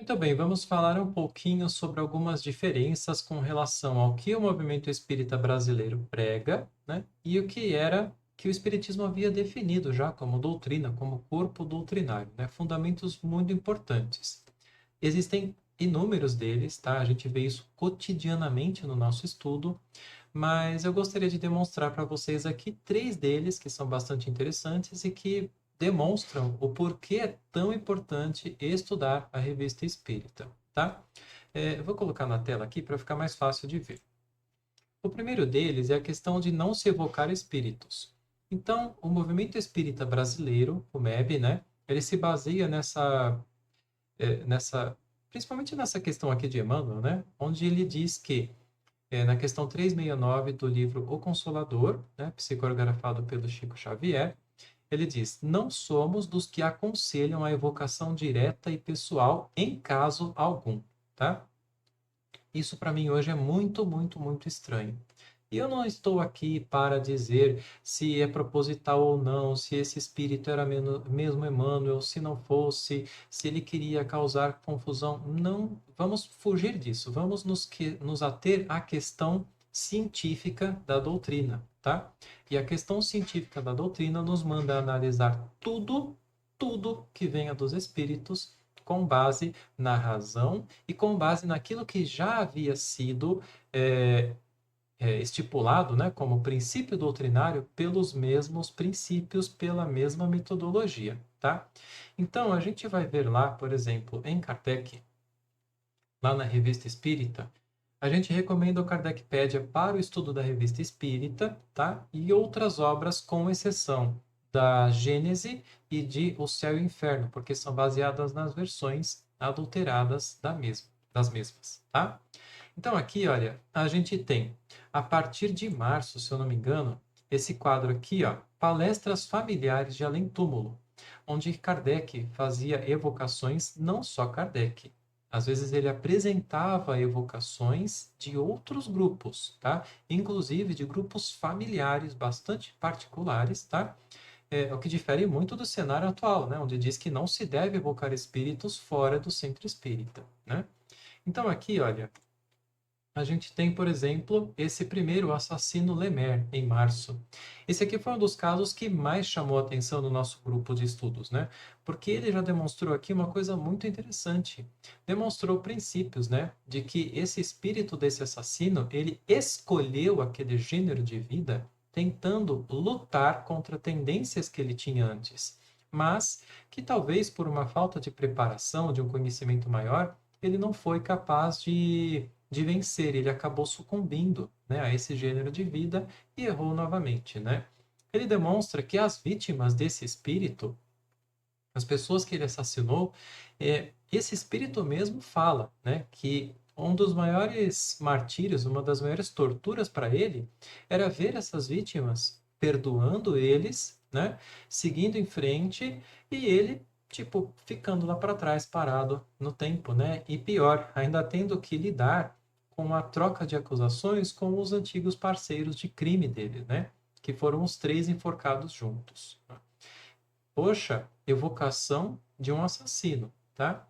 Muito bem, vamos falar um pouquinho sobre algumas diferenças com relação ao que o movimento espírita brasileiro prega, né? E o que era que o espiritismo havia definido já como doutrina, como corpo doutrinário, né? Fundamentos muito importantes. Existem inúmeros deles, tá? A gente vê isso cotidianamente no nosso estudo, mas eu gostaria de demonstrar para vocês aqui três deles que são bastante interessantes e que demonstram o porquê é tão importante estudar a Revista Espírita, tá? Eu vou colocar na tela aqui para ficar mais fácil de ver. O primeiro deles é a questão de não se evocar espíritos. Então, o movimento espírita brasileiro, o MEB, né? Ele se baseia nessa, principalmente nessa questão aqui de Emmanuel, né? Onde ele diz que na questão 369 do livro O Consolador, né, psicografado pelo Chico Xavier, ele diz: não somos dos que aconselham a evocação direta e pessoal em caso algum, tá? Isso para mim hoje é muito, muito, muito estranho. E eu não estou aqui para dizer se é proposital ou não, se esse espírito era mesmo Emmanuel, se não fosse, se ele queria causar confusão. Não, vamos fugir disso. Vamos nos ater à questão científica da doutrina, tá? E a questão científica da doutrina nos manda analisar tudo que venha dos espíritos com base na razão e com base naquilo que já havia sido estipulado, né, como princípio doutrinário pelos mesmos princípios, pela mesma metodologia, tá? Então, a gente vai ver lá, por exemplo, em Kardec, lá na Revista Espírita, a gente recomenda o Kardecpédia para o estudo da Revista Espírita, tá? E outras obras, com exceção da Gênese e de O Céu e o Inferno, porque são baseadas nas versões adulteradas das mesmas, tá? Então aqui, olha, a gente tem, a partir de março, se eu não me engano, esse quadro aqui, ó, Palestras Familiares de Além Túmulo, onde Kardec fazia evocações, não só Kardec. Às vezes ele apresentava evocações de outros grupos, tá? Inclusive de grupos familiares bastante particulares, tá? O que difere muito do cenário atual, né? Onde diz que não se deve evocar espíritos fora do centro espírita, né? Então aqui, olha, a gente tem, por exemplo, esse primeiro assassino Lemer, em março. Esse aqui foi um dos casos que mais chamou a atenção no nosso grupo de estudos, né? Porque ele já demonstrou aqui uma coisa muito interessante. Demonstrou princípios, né? De que esse espírito desse assassino, ele escolheu aquele gênero de vida tentando lutar contra tendências que ele tinha antes. Mas que talvez por uma falta de preparação, de um conhecimento maior, ele não foi capaz de vencer, ele acabou sucumbindo, né, a esse gênero de vida e errou novamente, né? Ele demonstra que as vítimas desse espírito, as pessoas que ele assassinou, esse espírito mesmo fala, né, que um dos maiores martírios, uma das maiores torturas para ele, era ver essas vítimas perdoando eles, né, seguindo em frente e ele tipo ficando lá para trás parado no tempo, né? E pior, ainda tendo que lidar com a troca de acusações com os antigos parceiros de crime dele, né? Que foram os três enforcados juntos. Poxa, evocação de um assassino, tá?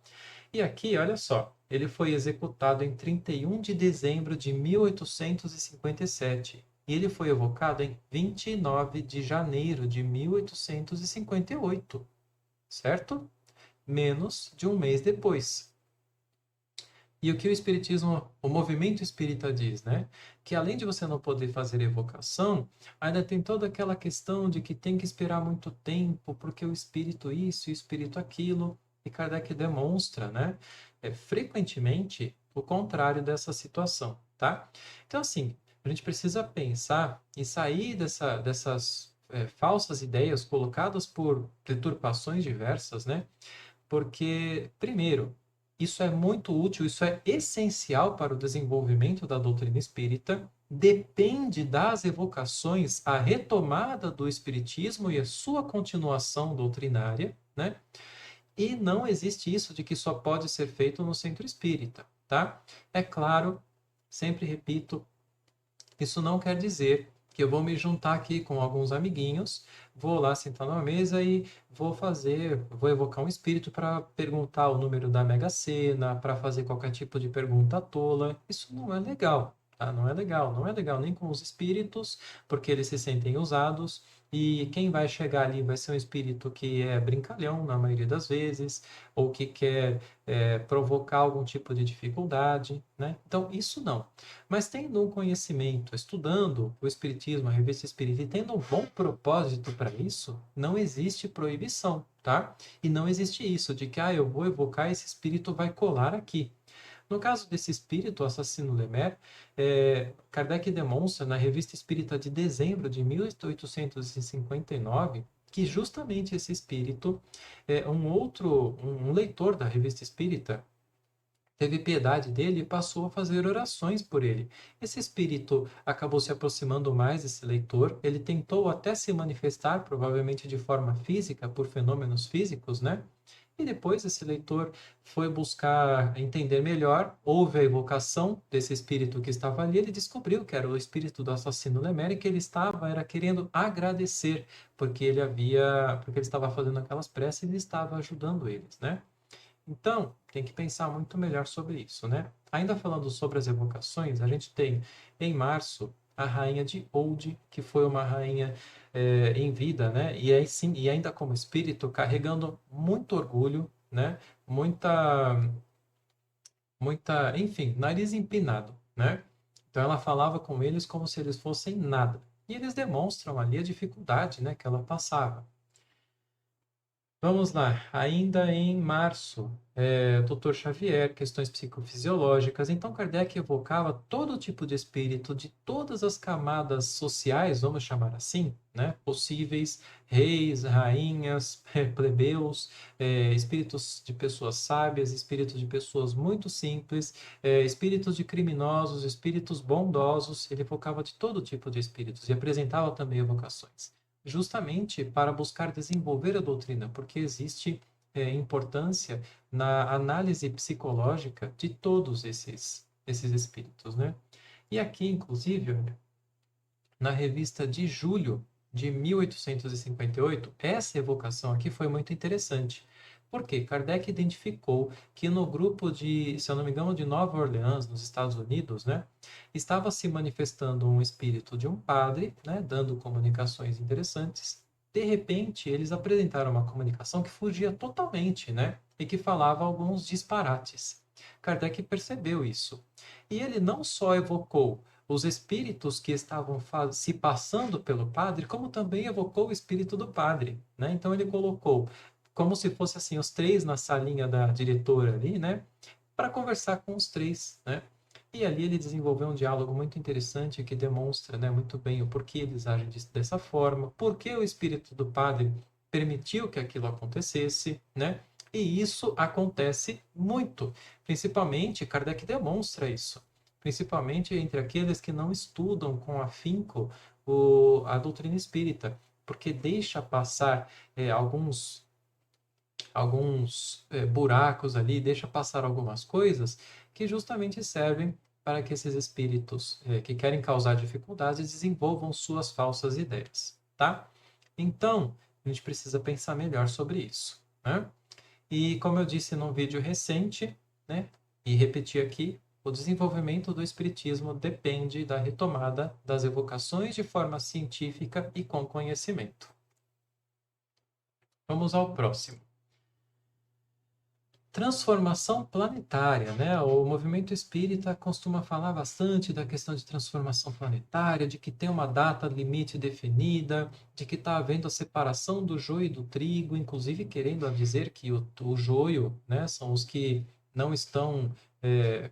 E aqui, olha só, ele foi executado em 31 de dezembro de 1857 e ele foi evocado em 29 de janeiro de 1858, certo? Menos de um mês depois. E o que o espiritismo, o movimento espírita diz, né? Que além de você não poder fazer evocação, ainda tem toda aquela questão de que tem que esperar muito tempo, porque o espírito isso e o espírito aquilo, e Kardec demonstra, né? Frequentemente o contrário dessa situação, tá? Então, assim, a gente precisa pensar e sair dessas falsas ideias colocadas por deturpações diversas, né? Porque, primeiro, isso é muito útil, isso é essencial para o desenvolvimento da doutrina espírita, depende das evocações, a retomada do espiritismo e a sua continuação doutrinária, né? E não existe isso de que só pode ser feito no centro espírita, tá? É claro, sempre repito, isso não quer dizer que eu vou me juntar aqui com alguns amiguinhos, vou lá sentar numa mesa e vou evocar um espírito para perguntar o número da Mega Sena, para fazer qualquer tipo de pergunta tola. Isso não é legal, tá? Não é legal, não é legal nem com os espíritos, porque eles se sentem usados. E quem vai chegar ali vai ser um espírito que é brincalhão, na maioria das vezes, ou que quer provocar algum tipo de dificuldade, né? Então, isso não. Mas tendo um conhecimento, estudando o Espiritismo, a Revista Espírita, e tendo um bom propósito para isso, não existe proibição, tá? E não existe isso de que, eu vou evocar, esse espírito vai colar aqui. No caso desse espírito, o assassino Lemer, Kardec demonstra na Revista Espírita de dezembro de 1859 que justamente esse espírito, um leitor da Revista Espírita, teve piedade dele e passou a fazer orações por ele. Esse espírito acabou se aproximando mais desse leitor, ele tentou até se manifestar, provavelmente de forma física, por fenômenos físicos, né? E depois esse leitor foi buscar entender melhor, houve a evocação desse espírito que estava ali, ele descobriu que era o espírito do assassino Lemere, que ele era querendo agradecer, porque ele estava fazendo aquelas preces e ele estava ajudando eles, né? Então, tem que pensar muito melhor sobre isso, né? Ainda falando sobre as evocações, a gente tem em março a rainha de Oude, que foi uma rainha em vida, né? E aí sim, e ainda como espírito, carregando muito orgulho, né? Enfim, nariz empinado, né? Então ela falava com eles como se eles fossem nada. E eles demonstram ali a dificuldade, né, que ela passava. Vamos lá, ainda em março, Dr. Xavier, questões psicofisiológicas. Então, Kardec evocava todo tipo de espírito de todas as camadas sociais, vamos chamar assim, né? Possíveis, reis, rainhas, plebeus, espíritos de pessoas sábias, espíritos de pessoas muito simples, espíritos de criminosos, espíritos bondosos. Ele evocava de todo tipo de espíritos e apresentava também evocações justamente para buscar desenvolver a doutrina, porque existe importância na análise psicológica de todos esses espíritos, né? E aqui, inclusive, olha, na revista de julho de 1858, essa evocação aqui foi muito interessante. Porque Kardec identificou que no grupo de, se eu não me engano, de Nova Orleans, nos Estados Unidos, né, estava se manifestando um espírito de um padre, né, dando comunicações interessantes. De repente, eles apresentaram uma comunicação que fugia totalmente, né, e que falava alguns disparates. Kardec percebeu isso. E ele não só evocou os espíritos que estavam se passando pelo padre, como também evocou o espírito do padre, né? Então ele colocou como se fosse assim os três na salinha da diretora ali, né? Para conversar com os três, né? E ali ele desenvolveu um diálogo muito interessante que demonstra, né, muito bem o porquê eles agem dessa forma, por que o espírito do padre permitiu que aquilo acontecesse, né? E isso acontece muito, principalmente Kardec demonstra isso, principalmente entre aqueles que não estudam com afinco a doutrina espírita, porque deixa passar alguns buracos ali, deixa passar algumas coisas que justamente servem para que esses espíritos que querem causar dificuldades desenvolvam suas falsas ideias, tá? Então, a gente precisa pensar melhor sobre isso, né? E como eu disse num vídeo recente, né, e repeti aqui, o desenvolvimento do espiritismo depende da retomada das evocações de forma científica e com conhecimento. Vamos ao próximo. Transformação planetária, né? O movimento espírita costuma falar bastante da questão de transformação planetária, de que tem uma data limite definida, de que está havendo a separação do joio e do trigo, inclusive querendo dizer que o joio, né, são os que não estão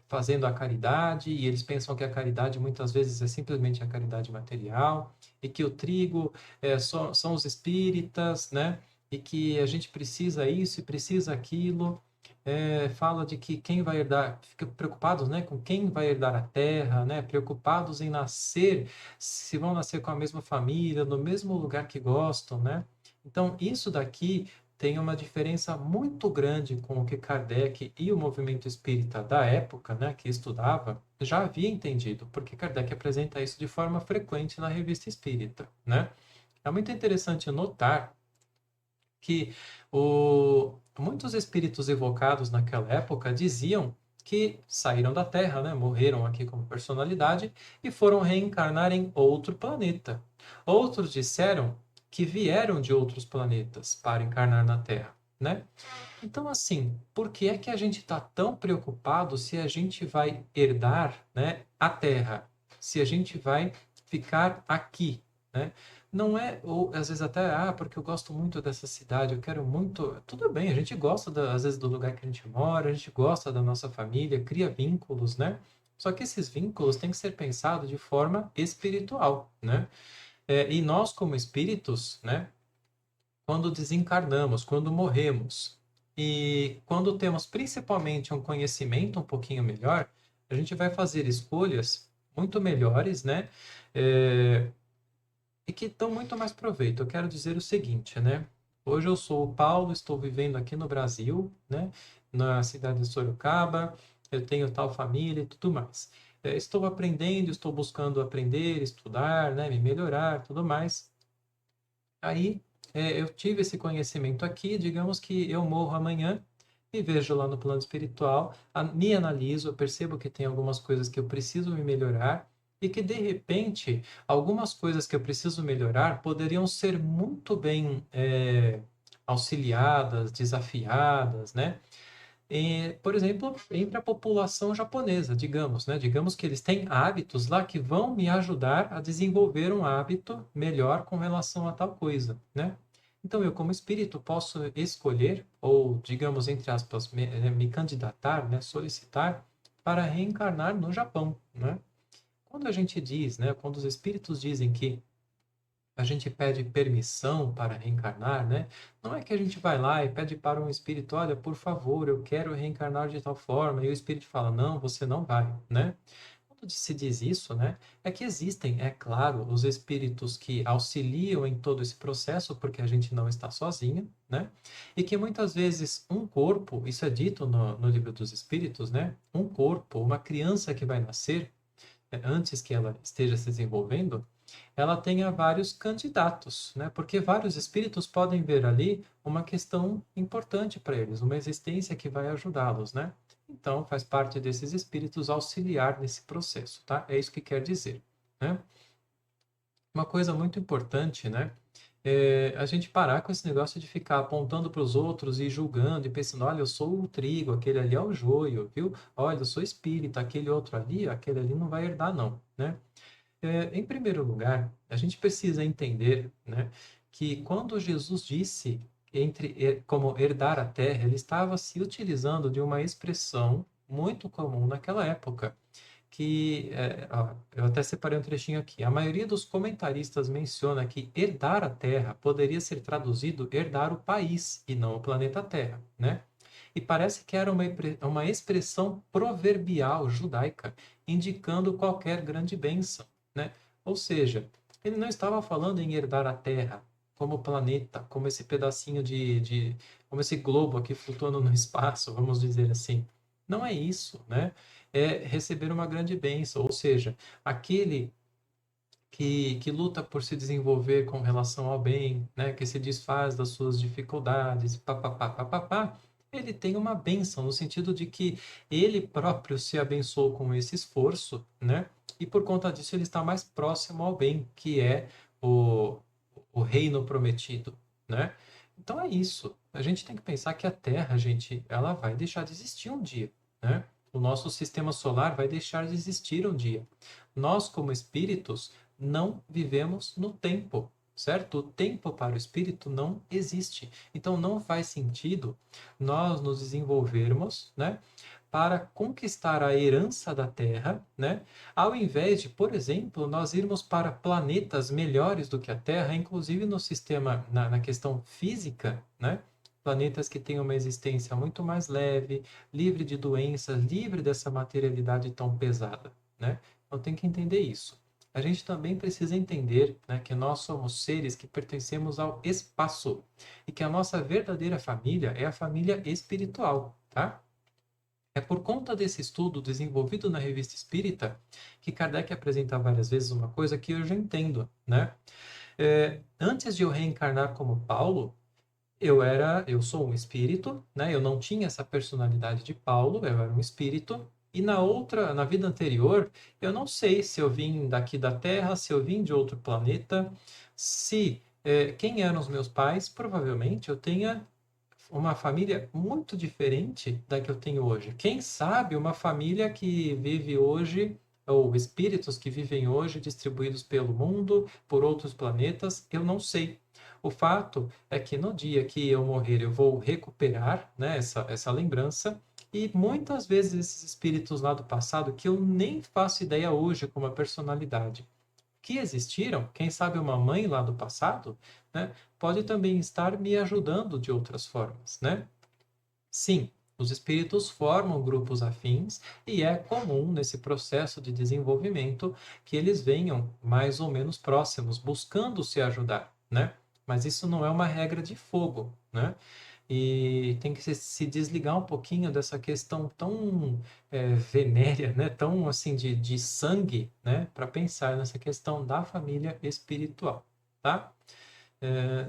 fazendo a caridade, e eles pensam que a caridade muitas vezes é simplesmente a caridade material, e que o trigo são os espíritas, né? E que a gente precisa isso e precisa aquilo. Fala de que quem vai herdar, fica preocupados, né, com quem vai herdar a terra, né, preocupados em nascer, se vão nascer com a mesma família, no mesmo lugar que gostam, né? Então, isso daqui tem uma diferença muito grande com o que Kardec e o movimento espírita da época, né, que estudava, já havia entendido, porque Kardec apresenta isso de forma frequente na Revista Espírita, né? É muito interessante notar que muitos espíritos evocados naquela época diziam que saíram da Terra, né? Morreram aqui como personalidade e foram reencarnar em outro planeta. Outros disseram que vieram de outros planetas para encarnar na Terra, né? Então, assim, por que é que a gente está tão preocupado se a gente vai herdar, né, a Terra? Se a gente vai ficar aqui, né? Não é, ou às vezes até, porque eu gosto muito dessa cidade, eu quero muito. Tudo bem, a gente gosta, às vezes, do lugar que a gente mora, a gente gosta da nossa família, cria vínculos, né? Só que esses vínculos têm que ser pensados de forma espiritual, né? E nós, como espíritos, né, quando desencarnamos, quando morremos, e quando temos principalmente um conhecimento um pouquinho melhor, a gente vai fazer escolhas muito melhores, né? É, e que dão muito mais proveito. Eu quero dizer o seguinte, né? Hoje eu sou o Paulo, estou vivendo aqui no Brasil, né? Na cidade de Sorocaba, eu tenho tal família e tudo mais. Estou aprendendo, estou buscando aprender, estudar, né? Me melhorar, tudo mais. Aí eu tive esse conhecimento aqui, digamos que eu morro amanhã e vejo lá no plano espiritual, me analiso, eu percebo que tem algumas coisas que eu preciso me melhorar e que de repente algumas coisas que eu preciso melhorar poderiam ser muito bem auxiliadas, desafiadas, né? Por exemplo, entre a população japonesa, digamos, né? Digamos que eles têm hábitos lá que vão me ajudar a desenvolver um hábito melhor com relação a tal coisa, né? Então, eu, como espírito, posso escolher, ou, digamos, entre aspas, me candidatar, né? Solicitar para reencarnar no Japão, né? Quando a gente diz, né? Quando os espíritos dizem que a gente pede permissão para reencarnar, né? Não é que a gente vai lá e pede para um espírito, olha, por favor, eu quero reencarnar de tal forma, e o espírito fala, não, você não vai, né? Quando se diz isso, né, é que existem, é claro, os espíritos que auxiliam em todo esse processo, porque a gente não está sozinho, né? E que muitas vezes um corpo, isso é dito no livro dos espíritos, né? Um corpo, uma criança que vai nascer, antes que ela esteja se desenvolvendo, ela tenha vários candidatos, né? Porque vários espíritos podem ver ali uma questão importante para eles, uma existência que vai ajudá-los, né? Então, faz parte desses espíritos auxiliar nesse processo, tá? É isso que quer dizer, né? Uma coisa muito importante, né? É a gente parar com esse negócio de ficar apontando para os outros e julgando e pensando, olha, eu sou o trigo, aquele ali é o joio, viu? Olha, eu sou espírita, aquele outro ali, aquele ali não vai herdar, não, né? Em primeiro lugar, a gente precisa entender, né, que quando Jesus disse como herdar a terra, ele estava se utilizando de uma expressão muito comum naquela época, que eu até separei um trechinho aqui. A maioria dos comentaristas menciona que herdar a terra poderia ser traduzido herdar o país e não o planeta Terra, né? E parece que era uma expressão proverbial judaica, indicando qualquer grande bênção, né? Ou seja, ele não estava falando em herdar a Terra como planeta, como esse pedacinho como esse globo aqui flutuando no espaço, vamos dizer assim. Não é isso, né? É receber uma grande bênção, ou seja, aquele que luta por se desenvolver com relação ao bem, né, que se desfaz das suas dificuldades, papapá, papapá, ele tem uma bênção, no sentido de que ele próprio se abençoou com esse esforço, né, e por conta disso ele está mais próximo ao bem, que é o, o reino prometido, né? Então é isso. A gente tem que pensar que a Terra, gente, ela vai deixar de existir um dia, né? O nosso sistema solar vai deixar de existir um dia. Nós, como espíritos, não vivemos no tempo, certo? O tempo para o espírito não existe. Então não faz sentido nós nos desenvolvermos, né, para conquistar a herança da Terra, né, ao invés de, por exemplo, nós irmos para planetas melhores do que a Terra, inclusive no sistema, na questão física, né? Planetas que têm uma existência muito mais leve, livre de doenças, livre dessa materialidade tão pesada, né? Então tem que entender isso. a gente também precisa entender, né, que nós somos seres que pertencemos ao espaço e que a nossa verdadeira família é a família espiritual, tá? É por conta desse estudo desenvolvido na Revista Espírita que Kardec apresenta várias vezes uma coisa que eu já entendo, né? Antes de eu reencarnar como Paulo, eu sou um espírito, né? Eu não tinha essa personalidade de Paulo, eu era um espírito. E na vida anterior, eu não sei se eu vim daqui da Terra, se eu vim de outro planeta, se quem eram os meus pais, provavelmente eu tenha uma família muito diferente da que eu tenho hoje. Quem sabe uma família que vive hoje, ou espíritos que vivem hoje distribuídos pelo mundo, por outros planetas, eu não sei. O fato é que no dia que eu morrer, eu vou recuperar, né, essa lembrança, e muitas vezes esses espíritos lá do passado, que eu nem faço ideia hoje como a personalidade, que existiram, quem sabe uma mãe lá do passado, né, pode também estar me ajudando de outras formas, né? Sim, os espíritos formam grupos afins e é comum nesse processo de desenvolvimento que eles venham mais ou menos próximos, buscando se ajudar, né? Mas isso não é uma regra de fogo, né? E tem que se desligar um pouquinho dessa questão tão venérea, né? Tão assim de sangue, né? Para pensar nessa questão da família espiritual, tá?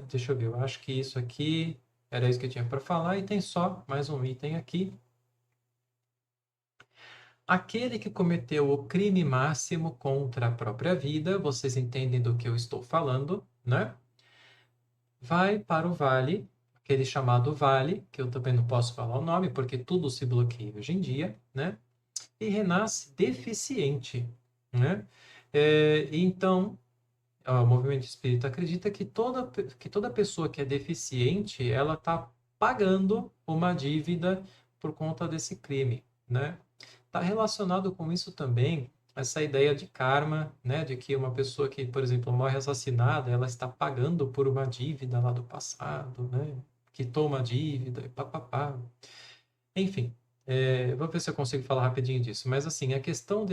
Deixa eu ver, eu acho que isso aqui era isso que eu tinha para falar e tem só mais um item aqui. Aquele que cometeu o crime máximo contra a própria vida, vocês entendem do que eu estou falando, né? Vai para o vale, aquele chamado vale, que eu também não posso falar o nome, porque tudo se bloqueia hoje em dia, né? E renasce deficiente, né? Então, o movimento espírita acredita que toda pessoa que é deficiente, ela está pagando uma dívida por conta desse crime, né? Está relacionado com isso também essa ideia de karma, né? De que uma pessoa que, por exemplo, morre assassinada, ela está pagando por uma dívida lá do passado, né? Que toma dívida e papapá. Enfim, vou ver se eu consigo falar rapidinho disso. Mas, assim, a questão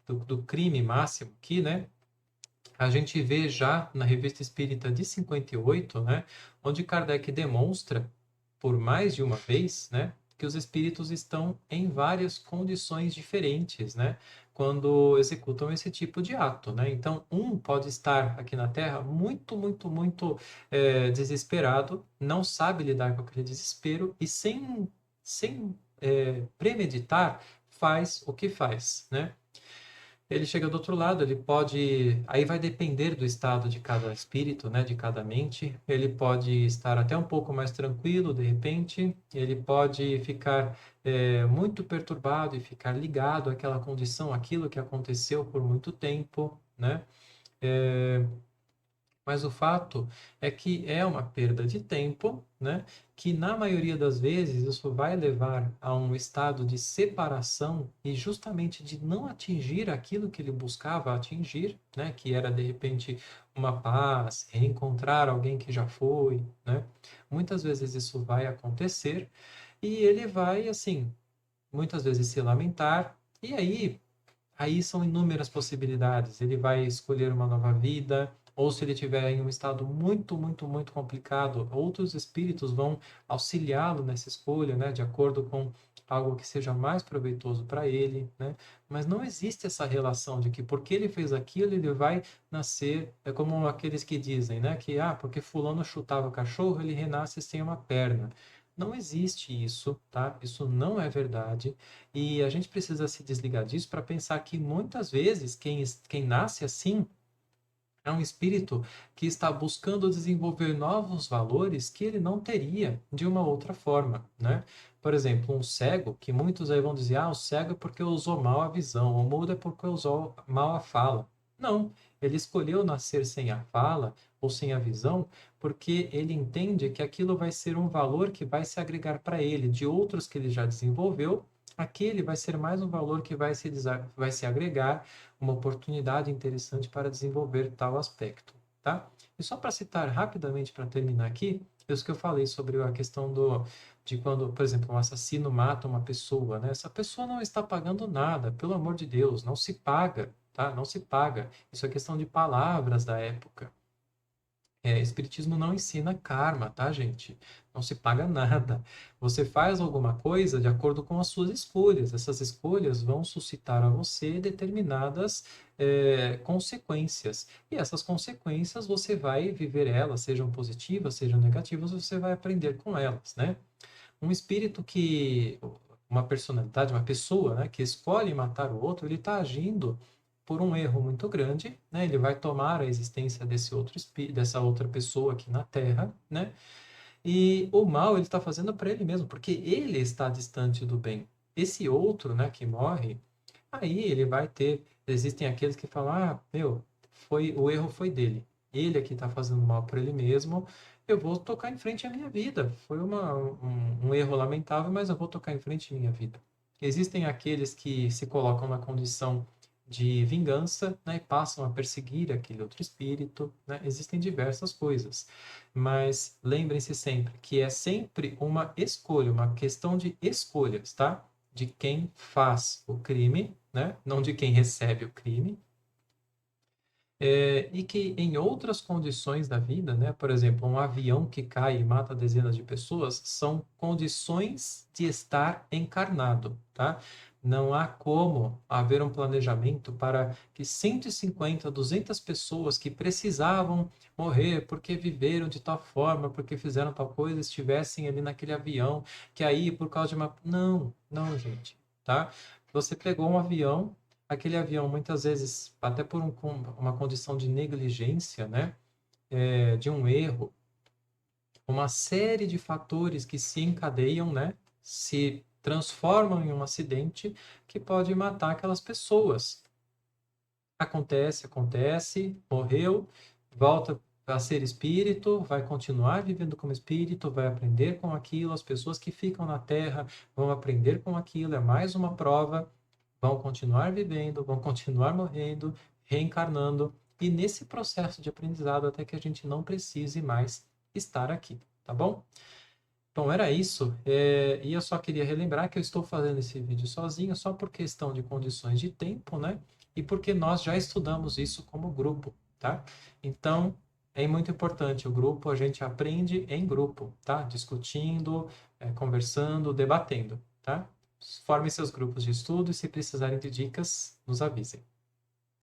do crime máximo aqui, né? A gente vê já na Revista Espírita de 58, né, onde Kardec demonstra, por mais de uma vez, né, que os espíritos estão em várias condições diferentes, né, quando executam esse tipo de ato, né? Então, um pode estar aqui na Terra muito, muito, muito desesperado, não sabe lidar com aquele desespero e sem premeditar, faz o que faz, né? Ele chega do outro lado, ele pode. Aí vai depender do estado de cada espírito, né, de cada mente. Ele pode estar até um pouco mais tranquilo, de repente. Ele pode ficar muito perturbado e ficar ligado àquela condição, àquilo que aconteceu por muito tempo, né? É, mas o fato é que é uma perda de tempo, né? Que na maioria das vezes isso vai levar a um estado de separação e justamente de não atingir aquilo que ele buscava atingir, né? Que era de repente uma paz, reencontrar alguém que já foi, né? Muitas vezes isso vai acontecer e ele vai assim, muitas vezes se lamentar e aí são inúmeras possibilidades. Ele vai escolher uma nova vida, ou se ele estiver em um estado muito, muito, muito complicado, outros espíritos vão auxiliá-lo nessa escolha, né, de acordo com algo que seja mais proveitoso para ele, né? Mas não existe essa relação de que porque ele fez aquilo, ele vai nascer, é como aqueles que dizem, né, que porque fulano chutava o cachorro, ele renasce sem uma perna. Não existe isso, tá? Isso não é verdade. E a gente precisa se desligar disso para pensar que muitas vezes quem nasce assim é um espírito que está buscando desenvolver novos valores que ele não teria de uma outra forma, né? Por exemplo, um cego, que muitos aí vão dizer, o cego é porque usou mal a visão, o mudo é porque usou mal a fala. Não, ele escolheu nascer sem a fala ou sem a visão porque ele entende que aquilo vai ser um valor que vai se agregar para ele de outros que ele já desenvolveu. Aquele vai ser mais um valor que vai se agregar, uma oportunidade interessante para desenvolver tal aspecto, tá? E só para citar rapidamente, para terminar aqui, isso que eu falei sobre a questão de quando, por exemplo, um assassino mata uma pessoa, né? Essa pessoa não está pagando nada, pelo amor de Deus, não se paga, tá? Não se paga. Isso é questão de palavras da época. Espiritismo não ensina karma, tá, gente? Não se paga nada. Você faz alguma coisa de acordo com as suas escolhas. Essas escolhas vão suscitar a você determinadas consequências. E essas consequências você vai viver elas, sejam positivas, sejam negativas, você vai aprender com elas, né? Um espírito que, uma personalidade, uma pessoa, né, que escolhe matar o outro, ele está agindo por um erro muito grande, né? Ele vai tomar a existência desse outro dessa outra pessoa aqui na Terra, né? E o mal ele está fazendo para ele mesmo, porque ele está distante do bem. Esse outro, né, que morre, aí ele vai ter. Existem aqueles que falam: ah, meu, o erro foi dele. Ele aqui está fazendo mal para ele mesmo. Eu vou tocar em frente à minha vida. Foi um erro lamentável, mas eu vou tocar em frente à minha vida. Existem aqueles que se colocam na condição de vingança, né, e passam a perseguir aquele outro espírito, né? Existem diversas coisas, mas lembrem-se sempre que é sempre uma escolha, uma questão de escolhas, tá? De quem faz o crime, né? Não de quem recebe o crime. E que em outras condições da vida, né? Por exemplo, um avião que cai e mata dezenas de pessoas, são condições de estar encarnado, tá? Não há como haver um planejamento para que 150, 200 pessoas que precisavam morrer porque viveram de tal forma, porque fizeram tal coisa, estivessem ali naquele avião, que aí por causa de uma... Não, não, gente, tá? Você pegou um avião, aquele avião muitas vezes, até por uma condição de negligência, né, de um erro, uma série de fatores que se encadeiam, né, se transformam em um acidente que pode matar aquelas pessoas. Acontece, acontece, morreu, volta a ser espírito, vai continuar vivendo como espírito, vai aprender com aquilo, as pessoas que ficam na Terra vão aprender com aquilo, é mais uma prova, vão continuar vivendo, vão continuar morrendo, reencarnando, e nesse processo de aprendizado até que a gente não precise mais estar aqui, tá bom? Bom, era isso. E eu só queria relembrar que eu estou fazendo esse vídeo sozinho, só por questão de condições de tempo, né? E porque nós já estudamos isso como grupo, tá? Então, é muito importante o grupo, a gente aprende em grupo, tá? Discutindo, conversando, debatendo, tá? Formem seus grupos de estudo e se precisarem de dicas, nos avisem.